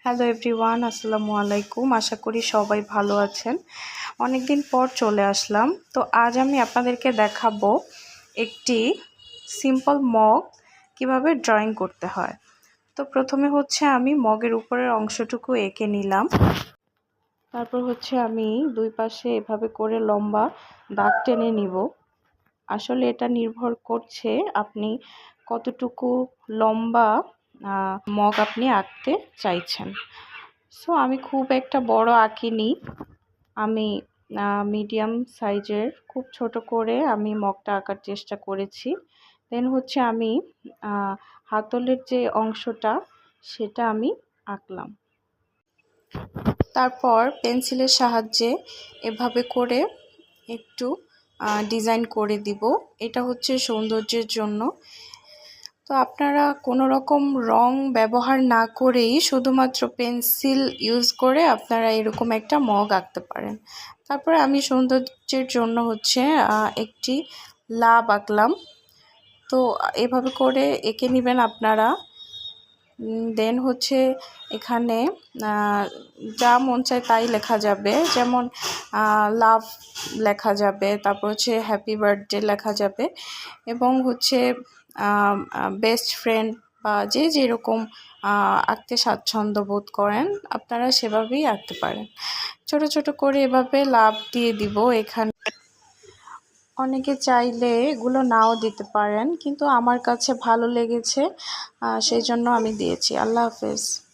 Hello everyone, আসসালামু আলাইকুম। আশা করি সবাই ভালো আছেন। অনেক দিন পর চলে আসলাম। তো আজ আমি আপনাদেরকে দেখাবো একটি সিম্পল মগ কিভাবে ড্রয়িং করতে হয়। তো প্রথমে হচ্ছে আমি মগের উপরের অংশটুকু এঁকে নিলাম। তারপর হচ্ছে আমি দুই পাশে এভাবে করে লম্বা দাগ টেনে নিব। আসলে এটা নির্ভর করছে আপনি কতটুকু লম্বা মগ আপনি আঁকতে চাইছেন। সো আমি খুব একটা বড় আঁকিনি, আমি মিডিয়াম সাইজের খুব ছোট করে আমি মগটা আঁকার চেষ্টা করেছি। দেন হচ্ছে আমি হাতলের যে অংশটা সেটা আমি আঁকলাম। তারপর পেন্সিলের সাহায্যে এভাবে করে একটু ডিজাইন করে দিব। এটা হচ্ছে সৌন্দর্যের জন্য। তো আপনারা কোনো রকম রং ব্যবহার না করেই শুধুমাত্র পেন্সিল ইউজ করে আপনারা এরকম একটা মগ আঁকতে পারেন। তারপরে আমি সৌন্দর্যের জন্য হচ্ছে একটি লাভ আঁকলাম। তো এভাবে করে এঁকে নেবেন আপনারা। দেন হচ্ছে এখানে যা মন চায় তাই লেখা যাবে, যেমন লাভ লেখা যাবে, তারপর হচ্ছে হ্যাপি বার্থডে লেখা যাবে, এবং হচ্ছে বেস্ট ফ্রেন্ড বা যে যেরকম আঁকতে স্বাচ্ছন্দ্য বোধ করেন আপনারা সেভাবেই আঁকতে পারেন। ছোট ছোট করে এভাবে লাভ দিয়ে দিব এখানে। অনেকে চাইলে এগুলো নাও দিতে পারেন, কিন্তু আমার কাছে ভালো লেগেছে, সেই জন্য আমি দিয়েছি। আল্লাহ হাফেজ।